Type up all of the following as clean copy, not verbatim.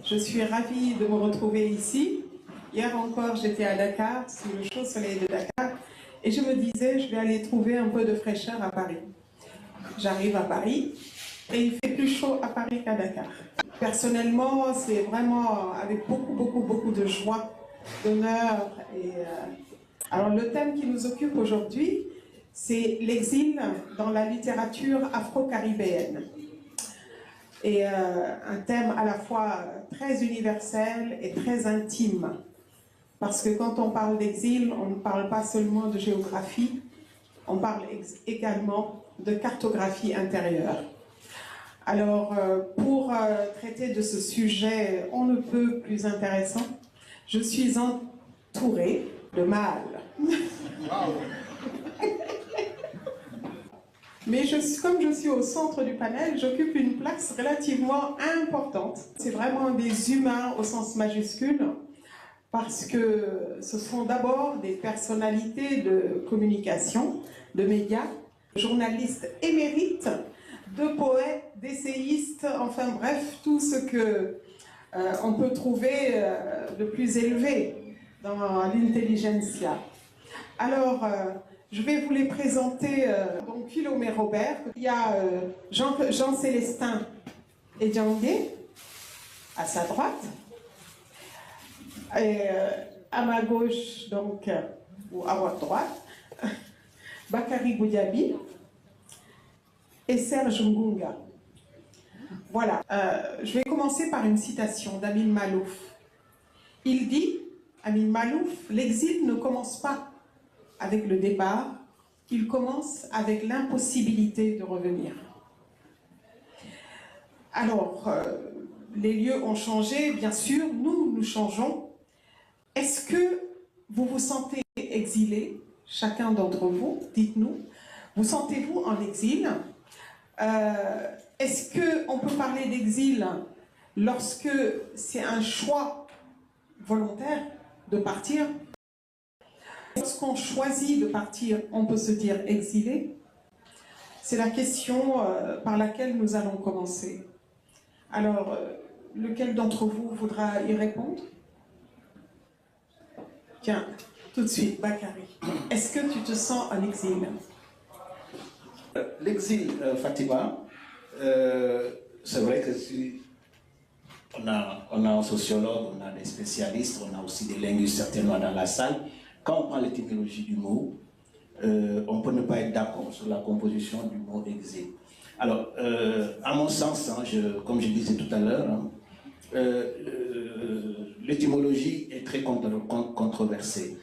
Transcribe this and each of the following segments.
Je suis ravie de me retrouver ici. Hier encore, j'étais à Dakar, sous le chaud soleil de Dakar, et je me disais, je vais aller trouver un peu de fraîcheur à Paris. J'arrive à Paris, et il fait plus chaud à Paris qu'à Dakar. Personnellement, c'est vraiment avec beaucoup de joie, d'honneur. Alors, le thème qui nous occupe aujourd'hui, c'est l'exil dans la littérature afro-caribéenne. Et un thème à la fois très universel et très intime. Parce que quand on parle d'exil, on ne parle pas seulement de géographie, on parle également de cartographie intérieure. Alors, pour traiter de ce sujet on ne peut plus intéressant, je suis entourée de mâles. Wow. Mais comme je suis au centre du panel, j'occupe une place relativement importante. C'est vraiment des humains au sens majuscule, parce que ce sont d'abord des personnalités de communication, de médias, journalistes émérites, de poètes, d'essayistes, enfin bref, tout ce que on peut trouver de plus élevé dans l'intelligentsia. Alors, je vais vous les présenter. Donc, Philomé Robert, il y a Jean Célestin et Djangué, à sa droite. Et à ma gauche, donc, ou à votre droite, Bakary Goudiaby et Serge Ngunga. Voilà. Je vais commencer par une citation d'Amin Malouf. Il dit, Amin Malouf, l'exil ne commence pas avec le départ, il commence avec l'impossibilité de revenir. Alors, les lieux ont changé, bien sûr, nous changeons. Est-ce que vous vous sentez exilé, chacun d'entre vous, dites-nous, vous sentez-vous en exil? Est-ce qu'on peut parler d'exil lorsque c'est un choix volontaire de partir? Lorsqu'on choisit de partir, on peut se dire exilé? C'est la question par laquelle nous allons commencer. Alors, lequel d'entre vous voudra y répondre? Tiens, tout de suite, Bakary. Est-ce que tu te sens en exil? L'exil, Fatima, c'est vrai que si on a un sociologue, on a des spécialistes, on a aussi des linguistes certainement dans la salle. Quand on prend l'étymologie du mot, on peut ne pas être d'accord sur la composition du mot exil. Alors, à mon sens, hein, comme je disais tout à l'heure, hein, l'étymologie est très controversée.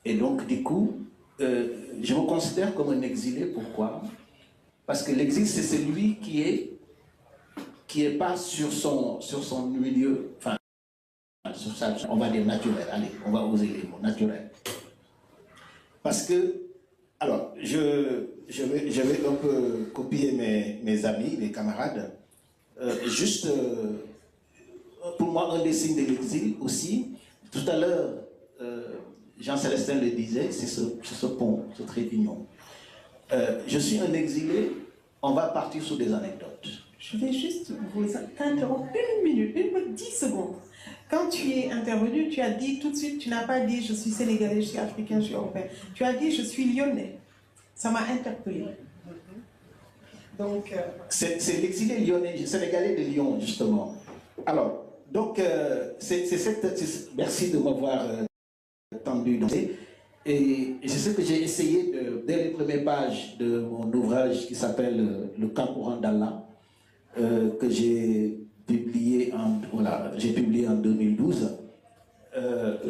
Et donc, du coup, je me considère comme un exilé. Pourquoi? Parce que l'exil, c'est celui qui est pas sur son milieu, enfin, sur ça, on va dire naturel. Allez, on va oser les mots, naturel. Parce que, alors, je vais un peu copier mes amis, mes camarades. Pour moi, un des signes de l'exil aussi, tout à l'heure, Jean Célestin le disait, c'est ce pont, ce trait d'union. Je suis un exilé, on va partir sur des anecdotes. Je vais juste vous interrompre une minute, 10 secondes. Quand tu es intervenu, tu as dit tout de suite, tu n'as pas dit je suis sénégalais, je suis africain, je suis européen. Tu as dit je suis lyonnais. Ça m'a interpellé. Donc, c'est l'exilé lyonnais, sénégalais de Lyon, justement. Alors, donc, merci de m'avoir tendu. Et c'est ce que j'ai essayé, dès les premières pages de mon ouvrage qui s'appelle Le camp courant d'Allah, que j'ai publié en 2012,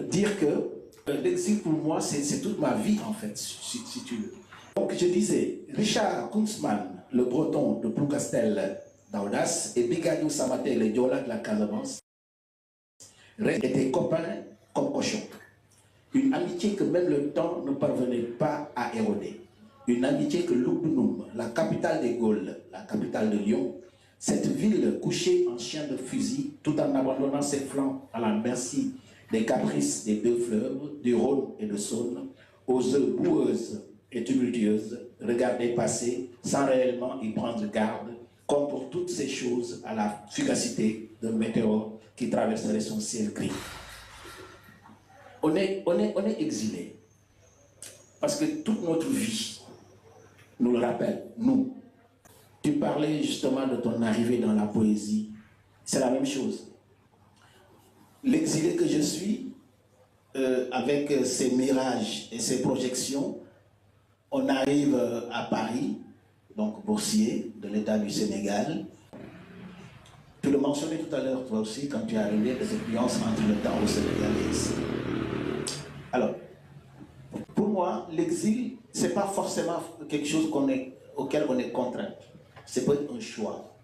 dire que l'exil pour moi, c'est toute ma vie, en fait, si tu veux. Donc, je disais, Richard Kunzmann, le breton de Plougastel d'Audace, et Bigadiou Samaté, le Diola de la Casamance, étaient copains comme cochons. Une amitié que même le temps ne parvenait pas à éroder. Une amitié que Lugdunum, la capitale des Gaules, la capitale de Lyon, cette ville couchée en chien de fusil, tout en abandonnant ses flancs à la merci des caprices des deux fleuves, du Rhône et de Saône, aux eaux boueuses et tumultueuses, regardait passer sans réellement y prendre garde, comme pour toutes ces choses à la fugacité d'un météore qui traverserait son ciel gris. On est exilé. Parce que toute notre vie nous le rappelle, nous. Tu parlais justement de ton arrivée dans la poésie. C'est la même chose. L'exilé que je suis, avec ses mirages et ses projections, on arrive à Paris, donc boursier de l'État du Sénégal. Tu le mentionnais tout à l'heure, toi aussi, quand tu es arrivé, des influences entre le temps au Sénégal et ici. Alors, pour moi, l'exil, ce n'est pas forcément quelque chose auquel on est contraint. C'est peut être un choix.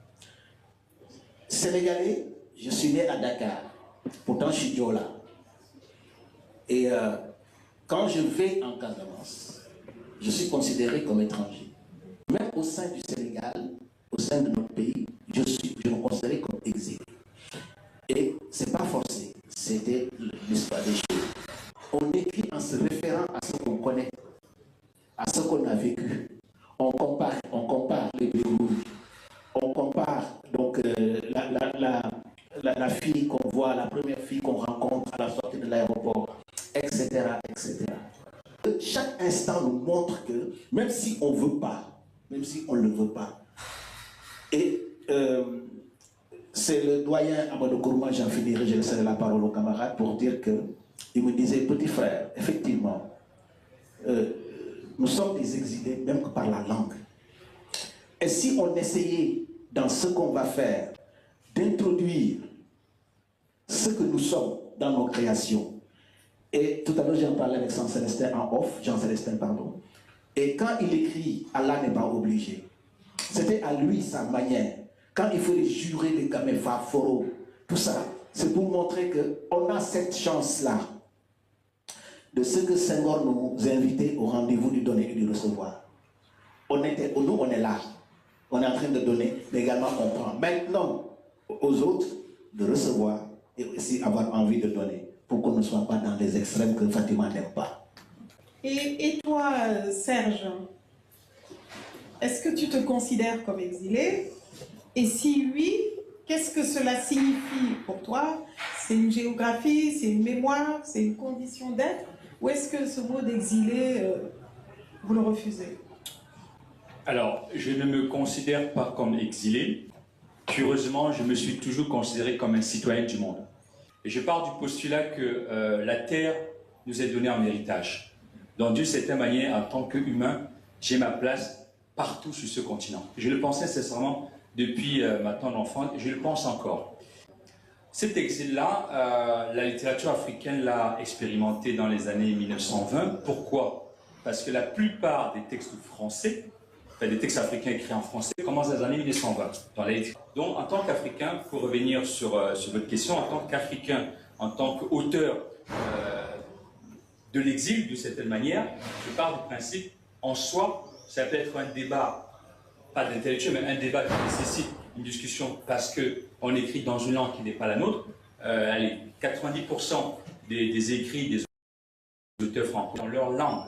Sénégalais, je suis né à Dakar. Pourtant, je suis Diola. Et quand je vais en Casamance, je suis considéré comme étranger. Même au sein du Sénégal, au sein de notre pays, je me considère comme exilé. Et ce n'est pas forcé, c'était l'histoire des choses. On écrit en se référant à ce qu'on connaît, à ce qu'on a vécu. On compare les Bérouges, on compare donc la fille qu'on voit, la première fille qu'on rencontre à la sortie de l'aéroport, etc., etc. Chaque instant nous montre que, même si on ne veut pas, même si on ne le veut pas, et c'est le doyen Amadou Kourma, j'en finirai, je laisserai la parole aux camarades pour dire que, il me disait, petit frère, effectivement, nous sommes des exilés, même que par la langue. Et si on essayait, dans ce qu'on va faire, d'introduire ce que nous sommes dans nos créations, et tout à l'heure j'en parlais avec Jean-Célestin en off, Jean-Célestin, pardon, et quand il écrit « Allah n'est pas obligé », c'était à lui sa manière. Quand il fallait jurer les Gamefa, Foro, tout ça, c'est pour montrer qu'on a cette chance-là de ce que Senghor nous invitait au rendez-vous du donner et du recevoir. Nous, on est là. On est en train de donner, mais également on prend. Maintenant, aux autres, de recevoir et aussi avoir envie de donner, pour qu'on ne soit pas dans les extrêmes que Fatima n'aime pas. Et toi, Serge, est-ce que tu te considères comme exilé? Et si oui, qu'est-ce que cela signifie pour toi? C'est une géographie, c'est une mémoire, c'est une condition d'être? Ou est-ce que ce mot d'exilé, vous le refusez? Alors, je ne me considère pas comme exilé. Curieusement, je me suis toujours considéré comme un citoyen du monde. Et je pars du postulat que la terre nous est donnée en héritage. Donc, d'une certaine manière, en tant qu'humain, j'ai ma place partout sur ce continent. Je le pensais sincèrement depuis ma tendre enfance et je le pense encore. Cet exil-là, la littérature africaine l'a expérimenté dans les années 1920. Pourquoi? Parce que la plupart des textes français, enfin des textes africains écrits en français, commencent dans les années 1920. Donc, en tant qu'Africain, pour revenir sur votre question, en tant qu'Africain, en tant qu'auteur de l'exil, de certaine manière, je pars du principe, en soi, ça peut être un débat, pas d'intellectuel, mais un débat qui nécessite une discussion parce qu'on écrit dans une langue qui n'est pas la nôtre. Allez, 90% des écrits des auteurs francophones dans leur langue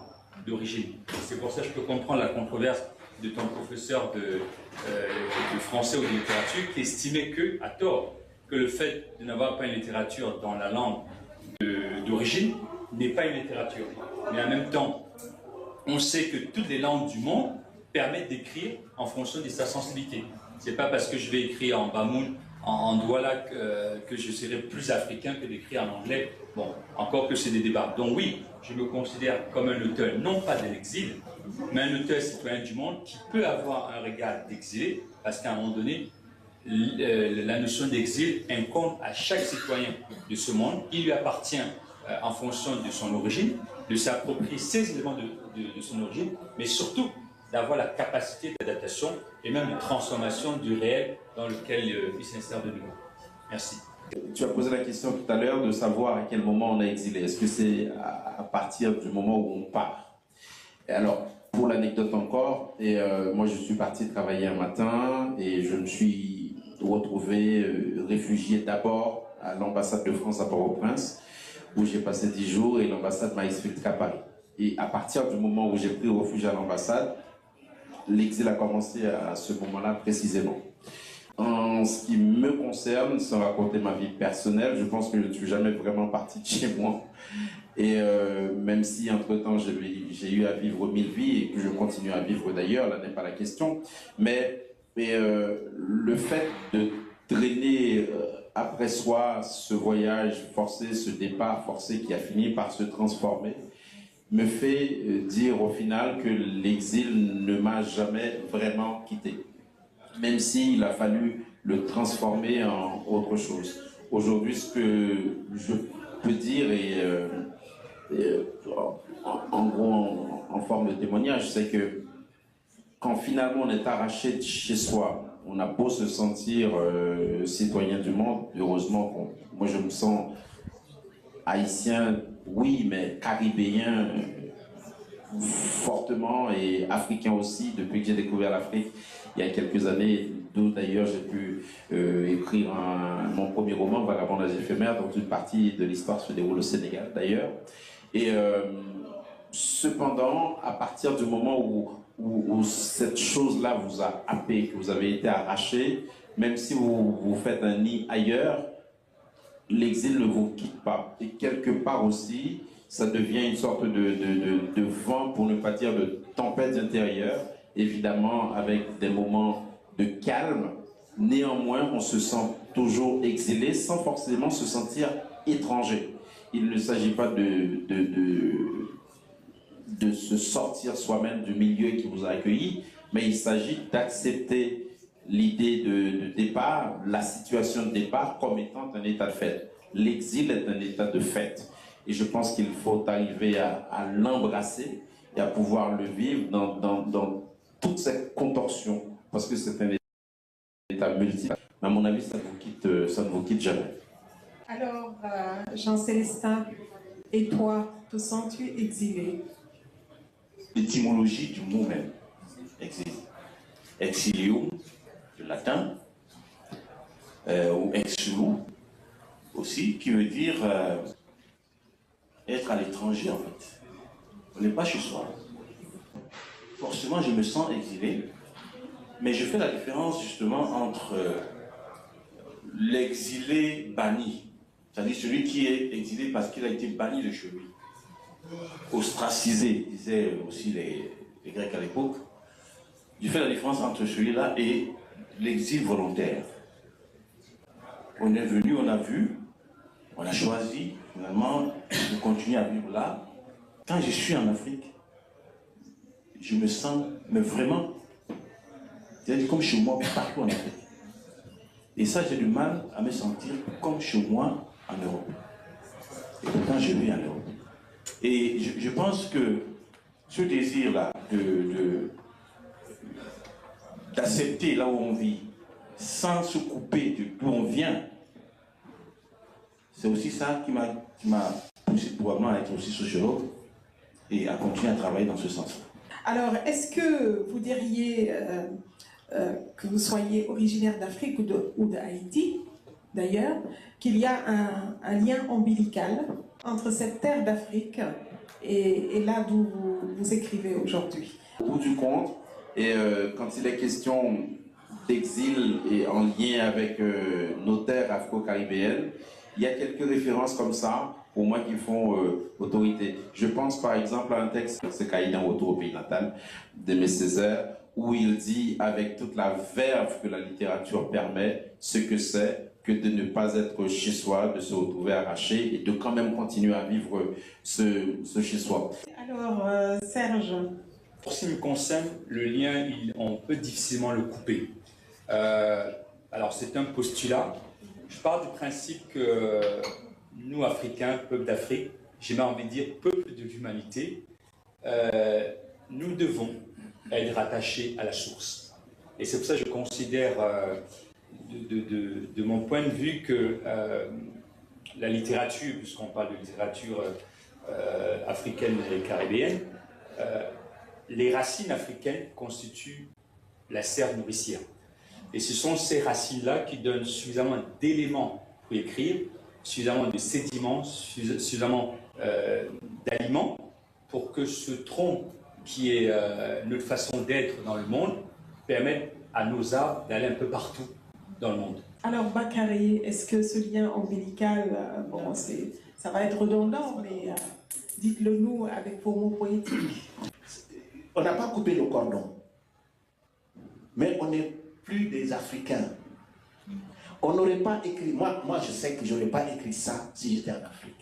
d'origine. C'est pour ça que je peux comprendre la controverse de ton professeur de français ou de littérature qui estimait que, à tort, que le fait de n'avoir pas une littérature dans la langue d'origine n'est pas une littérature. Mais en même temps, on sait que toutes les langues du monde permettent d'écrire en fonction de sa sensibilité. Ce n'est pas parce que je vais écrire en Bamoun, en Douala, que je serai plus africain que d'écrire en anglais. Bon, encore que c'est des débats. Donc oui, je me considère comme un auteur, non pas de l'exil, mais un auteur citoyen du monde qui peut avoir un regard d'exilé, parce qu'à un moment donné, la notion d'exil incombe à chaque citoyen de ce monde. Il lui appartient, en fonction de son origine, de s'approprier ces éléments de son origine, mais surtout d'avoir la capacité d'adaptation et même de transformation du réel dans lequel il s'insère de nouveau. Merci. Tu as posé la question tout à l'heure de savoir à quel moment on a exilé. Est-ce que c'est à partir du moment où on part? Et alors, pour l'anecdote encore, moi je suis parti travailler un matin et je me suis retrouvé réfugié d'abord à l'ambassade de France à Port-au-Prince, où j'ai passé 10 jours et l'ambassade m'a exfiltré à Paris. Et à partir du moment où j'ai pris refuge à l'ambassade, l'exil a commencé à ce moment-là précisément. En ce qui me concerne, sans raconter ma vie personnelle, je pense que je ne suis jamais vraiment parti de chez moi. Et même si entre-temps j'ai eu à vivre 1000 vies et que je continue à vivre d'ailleurs, là n'est pas la question, mais le fait de traîner après soi ce voyage forcé, ce départ forcé qui a fini par se transformer, me fait dire au final que l'exil ne m'a jamais vraiment quitté, même s'il a fallu le transformer en autre chose. Aujourd'hui, ce que je peux dire, en gros, en forme de témoignage, c'est que quand finalement on est arraché de chez soi, on a beau se sentir citoyen du monde, heureusement, moi je me sens haïtien, oui, mais caribéen fortement et africain aussi, depuis que j'ai découvert l'Afrique il y a quelques années, d'où d'ailleurs j'ai pu écrire mon premier roman, Vagabondage éphémère, dont une partie de l'histoire se déroule au Sénégal d'ailleurs. Et cependant, à partir du moment où cette chose-là vous a happé, que vous avez été arraché, même si vous faites un nid ailleurs, l'exil ne vous quitte pas. Et quelque part aussi, ça devient une sorte de vent, pour ne pas dire de tempête intérieure, évidemment avec des moments de calme. Néanmoins, on se sent toujours exilé sans forcément se sentir étranger. Il ne s'agit pas de se sortir soi-même du milieu qui vous a accueilli, mais il s'agit d'accepter l'idée de départ, la situation de départ comme étant un état de fait. L'exil est un état de fait. Et je pense qu'il faut arriver à l'embrasser et à pouvoir le vivre dans toute cette contorsion, parce que c'est un état multiple. Mais à mon avis, ça ne vous quitte jamais. Alors, Jean-Célestin, et toi, te sens-tu exilé? L'étymologie du mot même, exil. Exilium, du latin, ou exilum aussi, qui veut dire être à l'étranger en fait. On n'est pas chez soi. Forcément, je me sens exilé, mais je fais la différence justement entre l'exilé banni, c'est-à-dire celui qui est exilé parce qu'il a été banni de chez lui, ostracisé, disaient aussi les Grecs à l'époque. Je fais la différence entre celui-là et l'exil volontaire. On est venu, on a vu, on a choisi finalement de continuer à vivre là. Quand je suis en Afrique, je me sens, mais vraiment, c'est-à-dire comme chez moi partout en Afrique. Et ça, j'ai du mal à me sentir comme chez moi en Europe. Et pourtant, je vis en Europe. Et je pense que ce désir-là d'accepter là où on vit, sans se couper d'où on vient, c'est aussi ça qui m'a poussé probablement à être aussi sociologue et à continuer à travailler dans ce sens-là. Alors, est-ce que vous diriez que vous soyez originaire d'Afrique ou d'Haïti, d'ailleurs, qu'il y a un lien ombilical entre cette terre d'Afrique et là d'où vous écrivez aujourd'hui? Au bout du compte, et quand il est question d'exil et en lien avec nos terres afro-caribéennes, il y a quelques références comme ça, pour moi, qui font autorité. Je pense par exemple à un texte, c'est Caïdan Retour au pays natal, d'Aimé Césaire, où il dit, avec toute la verve que la littérature permet, ce que c'est que de ne pas être chez soi, de se retrouver arraché et de quand même continuer à vivre ce chez soi. Alors, Serge. Pour ce qui me concerne, le lien, on peut difficilement le couper. Alors, c'est un postulat. Je pars du principe que nous, Africains, peuple d'Afrique, j'ai même envie de dire peuple de l'humanité, nous devons être rattachés à la source. Et c'est pour ça que je considère, de mon point de vue, que la littérature, puisqu'on parle de littérature africaine et caribéenne, les racines africaines constituent la serre nourricière. Et ce sont ces racines-là qui donnent suffisamment d'éléments pour écrire, suffisamment de sédiments, suffisamment d'aliments pour que ce tronc qui est notre façon d'être dans le monde permette à nos arbres d'aller un peu partout dans le monde. Alors Bakary, est-ce que ce lien ombilical, bon, ça va être redondant, mais dites-le nous avec vos mots poétiques. On n'a pas coupé le cordon, mais on n'est plus des Africains. On n'aurait pas écrit, moi je sais que je n'aurais pas écrit ça si j'étais en Afrique.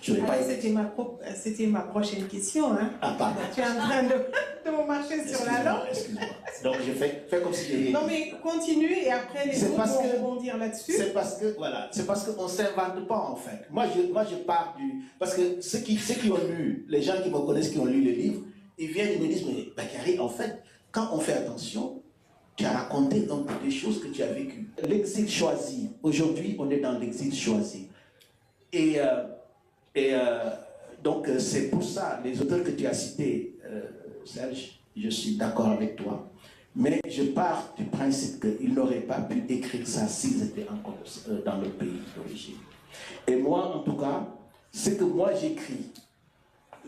C'était ma prochaine question. Hein. Ah, pardon. Tu es en train de me marcher sur la langue. Excuse-moi. Donc je fais comme si j'ai... Non mais continue et après les autres vont rebondir là-dessus. C'est parce que, voilà, c'est parce qu'on ne s'invente pas en fait. Moi je pars du... Parce que ceux qui ont lu, les gens qui me connaissent, qui ont lu le livre, ils viennent et me disent, mais Bakary, en fait, quand on fait attention, tu as raconté un peu des choses que tu as vécues. L'exil choisi. Aujourd'hui, on est dans l'exil choisi. Donc, c'est pour ça, les auteurs que tu as cités, Serge, je suis d'accord avec toi. Mais je pars du principe qu'ils n'auraient pas pu écrire ça s'ils étaient encore dans le pays d'origine. Et moi, en tout cas, ce que moi j'écris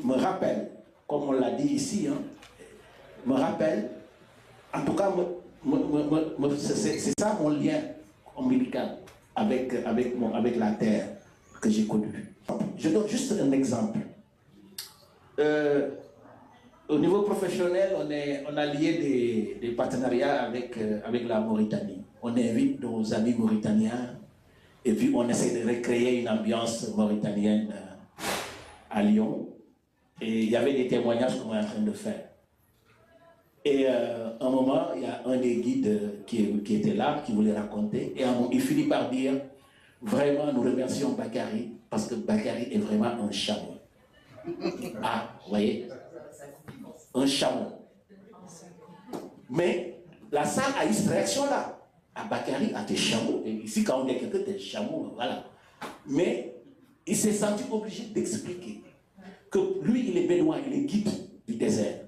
me rappelle, comme on l'a dit ici, hein, me rappelle, en tout cas, c'est ça mon lien ombilical avec la terre que j'ai connue. Je donne juste un exemple. Au niveau professionnel, on a lié des partenariats avec la Mauritanie. On invite nos amis mauritaniens et puis on essaie de recréer une ambiance mauritanienne à Lyon. Et il y avait des témoignages qu'on est en train de faire. Et à un moment, il y a un des guides qui était là, qui voulait raconter, et il finit par dire, vraiment, nous remercions Bakary, parce que Bakary est vraiment un chameau. Ah, vous voyez? Un chameau. Mais la salle a eu cette réaction-là. Ah, Bakary, ah, t'es chameau. Et ici, quand on dit quelqu'un, t'es chameau, voilà. Mais il s'est senti obligé d'expliquer que lui, il est bédouin, il est guide du désert.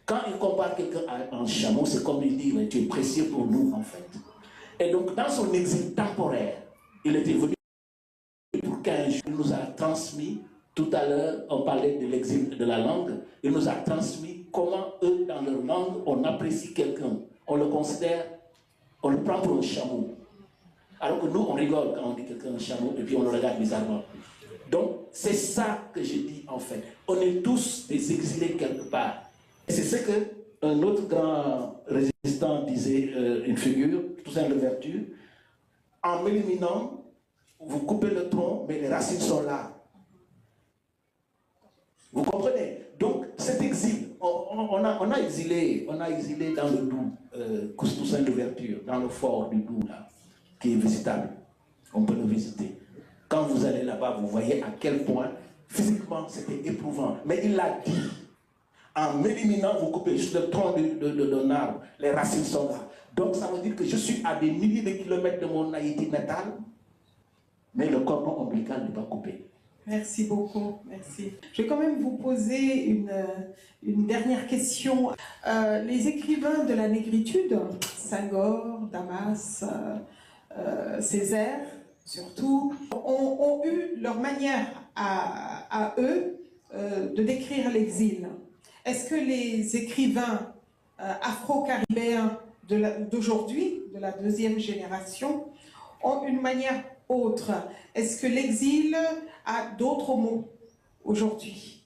Quand il compare quelqu'un à un chameau, c'est comme il dit, tu es précieux pour nous, en fait. Et donc, dans son exil temporaire, il était venu pour 15 jours. Il nous a transmis, tout à l'heure, on parlait de l'exil de la langue, il nous a transmis comment eux, dans leur langue, on apprécie quelqu'un. On le considère, on le prend pour un chameau. Alors que nous, on rigole quand on dit quelqu'un un chameau, et puis on le regarde bizarrement. Donc, c'est ça que je dis, en fait. On est tous des exilés quelque part. C'est ce qu'un autre grand résistant disait, une figure, Toussaint Louverture, en m'éliminant, vous coupez le tronc, mais les racines sont là. Vous comprenez? Donc, cet exil, on a exilé dans le Doubs, Toussaint Louverture, dans le fort du Doubs, là, qui est visitable. On peut le visiter. Quand vous allez là-bas, vous voyez à quel point, physiquement, c'était éprouvant. Mais il l'a dit. En m'éliminant, vous coupez juste le tronc d'un arbre, les racines sont là. Donc ça veut dire que je suis à des milliers de kilomètres de mon Haïti natal, mais le cordon ombilical n'est pas coupé. Merci beaucoup, merci. Je vais quand même vous poser une dernière question. Les écrivains de la négritude, Senghor, Damas, Césaire, surtout, ont eu leur manière à eux de décrire l'exil. Est-ce que les écrivains afro-caribéens d'aujourd'hui, de la deuxième génération, ont une manière autre? Est-ce que l'exil a d'autres mots aujourd'hui?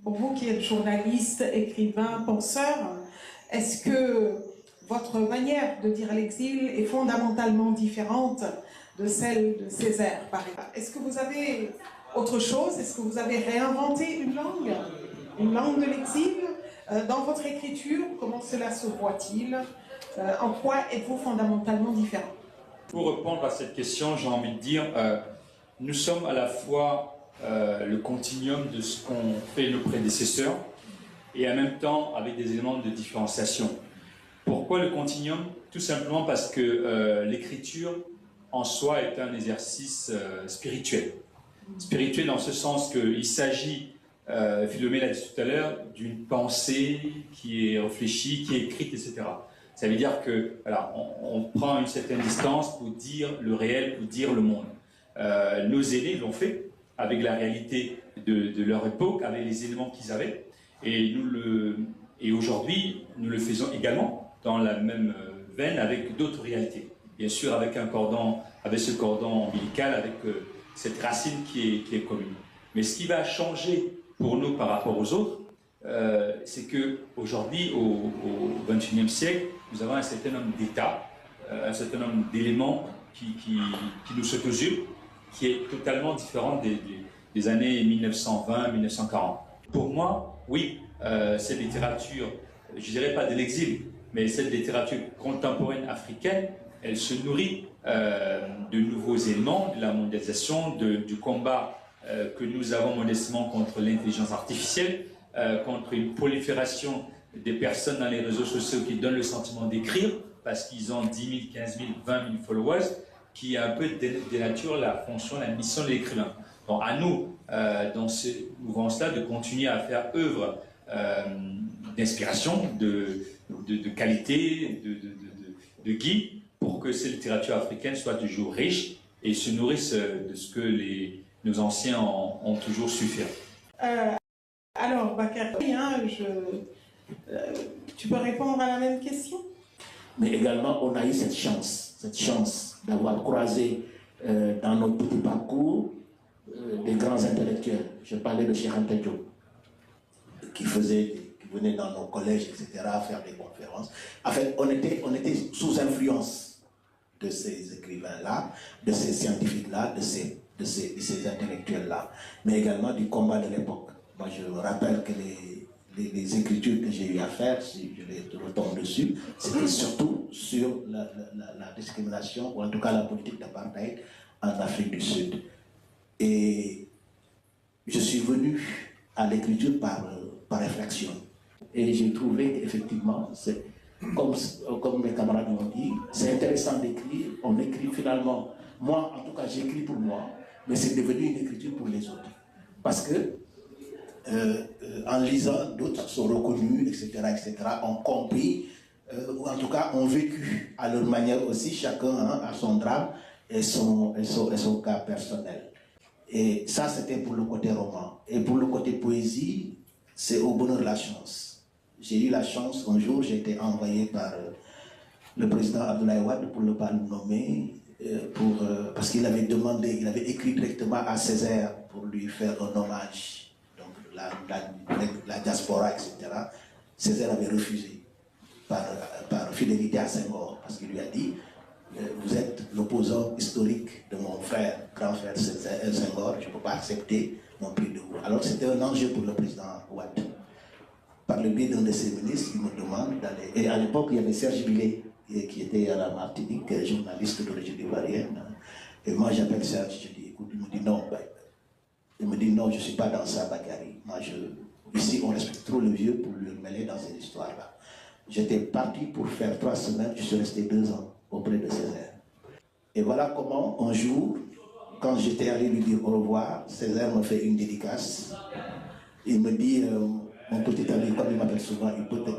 Pour vous qui êtes journaliste, écrivain, penseur, est-ce que votre manière de dire l'exil est fondamentalement différente de celle de Césaire, par exemple? Est-ce que vous avez autre chose? Est-ce que vous avez réinventé une langue? Une langue de l'exil? Dans votre écriture, comment cela se voit-il? En quoi êtes-vous fondamentalement différent? Pour répondre à cette question, j'ai envie de dire, nous sommes à la fois le continuum de ce qu'ont fait nos prédécesseurs et en même temps avec des éléments de différenciation. Pourquoi le continuum? Tout simplement parce que l'écriture en soi est un exercice spirituel. Spirituel dans ce sens qu'il s'agit, Philomène l'a dit tout à l'heure, d'une pensée qui est réfléchie, qui est écrite, etc. Ça veut dire que voilà, on prend une certaine distance pour dire le réel, pour dire le monde. Nos aînés l'ont fait avec la réalité de leur époque, avec les éléments qu'ils avaient. Et aujourd'hui, nous le faisons également dans la même veine avec d'autres réalités. bien sûr avec ce cordon ombilical, avec cette racine qui est commune. Mais ce qui va changer pour nous par rapport aux autres, c'est qu'aujourd'hui, au XXIe siècle, nous avons un certain nombre d'États, un certain nombre d'éléments qui nous s'opposent, qui est totalement différent des années 1920-1940. Pour moi, oui, cette littérature, je ne dirais pas de l'exil, mais cette littérature contemporaine africaine, elle se nourrit de nouveaux éléments, de la mondialisation, du combat que nous avons modestement contre l'intelligence artificielle, contre une prolifération des personnes dans les réseaux sociaux qui donnent le sentiment d'écrire parce qu'ils ont 10 000, 15 000, 20 000 followers, qui un peu dénature la fonction, la mission de l'écrivain. Donc à nous, dans ce mouvement-là, de continuer à faire œuvre d'inspiration, de qualité, de guide, pour que cette littérature africaine soit toujours riche et se nourrisse de ce que nos anciens ont toujours su faire. Alors, Bakary, tu peux répondre à la même question? Mais également, on a eu cette chance d'avoir croisé dans notre petit parcours des grands intellectuels. Je parlais de Cheikh Anta Diop, qui venait dans nos collèges, etc., faire des conférences. En fait, on était sous influence de ces écrivains-là, de ces scientifiques-là, de ces intellectuels-là, mais également du combat de l'époque. Moi, je me rappelle que les écritures que j'ai eu à faire, si je les retombe dessus, c'était surtout sur la discrimination, ou en tout cas la politique d'apartheid en Afrique du Sud. Et je suis venu à l'écriture par réflexion. Et j'ai trouvé qu'effectivement, comme mes camarades m'ont dit, c'est intéressant d'écrire. On écrit finalement, moi en tout cas j'écris pour moi, mais c'est devenu une écriture pour les autres. Parce que en lisant, d'autres sont reconnus, etc., ont compris, ou en tout cas ont vécu à leur manière aussi, chacun a son drame et son cas personnel. Et ça, c'était pour le côté roman. Et pour le côté poésie, c'est au bonheur de la chance. J'ai eu la chance, un jour, j'ai été envoyé par le président Abdoulaye Wade, pour ne pas le nommer, parce qu'il avait demandé, il avait écrit directement à Césaire pour lui faire un hommage, donc la diaspora, etc. Césaire avait refusé par fidélité à Senghor, parce qu'il lui a dit: vous êtes l'opposant historique de mon frère, grand frère Senghor, je ne peux pas accepter mon prix de vous. Alors c'était un enjeu pour le président Wade. Par le biais d'un de ses ministres, il me demande d'aller. Et à l'époque, il y avait Serge Billet, qui était à la Martinique, journaliste d'origine ivoirienne. Et moi, j'appelle Serge, je dis: écoute, il me dit non. Il me dit non, je ne suis pas dans ça, Bakary. Moi, ici, on respecte trop le vieux pour lui mêler dans cette histoire-là. J'étais parti pour faire 3 semaines, je suis resté 2 ans auprès de Césaire. Et voilà comment, un jour, quand j'étais allé lui dire au revoir, Césaire me fait une dédicace. Il me dit: mon petit ami, comme il m'appelle souvent,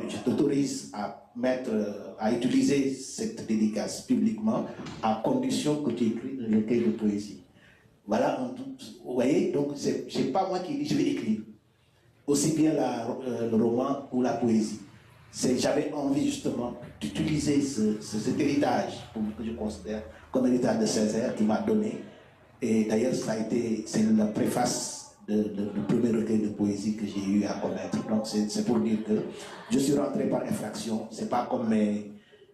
je t'autorise à utiliser cette dédicace publiquement, à condition que tu écris un recueil de poésie. Voilà, vous voyez, donc c'est pas moi qui dis je vais écrire, aussi bien le roman ou la poésie. J'avais envie justement d'utiliser cet héritage que je considère comme héritage de Césaire qui m'a donné. Et d'ailleurs, c'est la préface du premier recueil de poésie que j'ai eu à connaître. Donc c'est pour dire que je suis rentré par infraction. C'est pas comme mes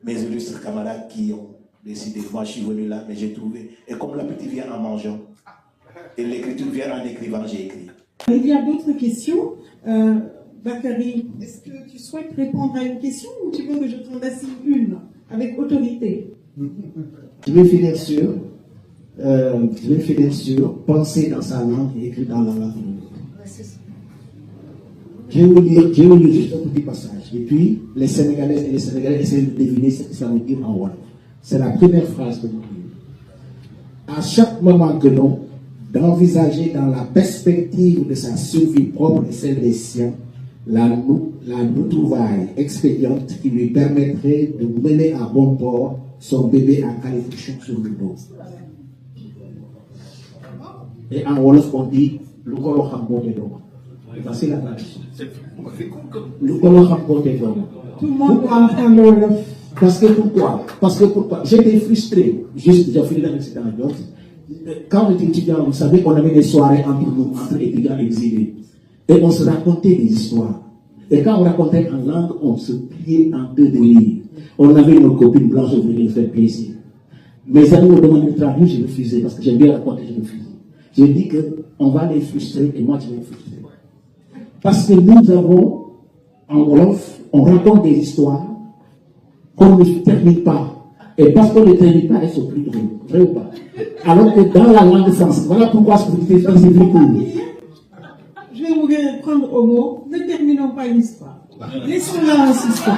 illustres camarades qui ont décidé. Moi, je suis venu là, mais j'ai trouvé. Et comme l'appétit vient en mangeant, et l'écriture vient en écrivant, j'ai écrit. Il y a d'autres questions. Bakary, est-ce que tu souhaites répondre à une question ou tu veux que je t'en assigne une avec autorité? Je vais finir sur penser dans sa langue et écrire dans la langue. Je vais vous lire juste un petit passage. Et puis, les Sénégalais et les Sénégalais essaient de deviner ce que ça veut dire en Wolof. C'est la première phrase que vous dites. À chaque moment que non, d'envisager dans la perspective de sa survie propre et celle des siens, la trouvaille expédiente qui lui permettrait de mener à bon port son bébé en califourchon sur le dos. Et en Wolof, on dit le kolo xam boote doom. C'est facile à traduire. Le kolo xam boote doom. Tout le monde doit apprendre le Wolof. Parce que pourquoi j'étais frustré. Juste, j'ai fini avec cette anecdote. Quand on était étudiant, vous savez, on avait des soirées entre nous, entre étudiants exilés. Et on se racontait des histoires. Et quand on racontait en langue, on se pliait en deux de rire. On avait une copine blanche, on voulait nous faire plaisir. Mes amis me demandaient de traduire, je refusais, parce que j'aime bien raconter, je refusais. J'ai dit qu'on va les frustrer, et moi je vais les frustrer. Parce que nous avons, en Wolof, on raconte des histoires qu'on ne termine pas. Et parce qu'on ne termine pas, elles sont plus drôles. Vrai ou pas? Alors que dans la langue française, voilà pourquoi ce que vous dites français, c'est plus cool. Je vais vous prendre au mot. Ne terminons pas l'histoire. Laissons-la en suspens.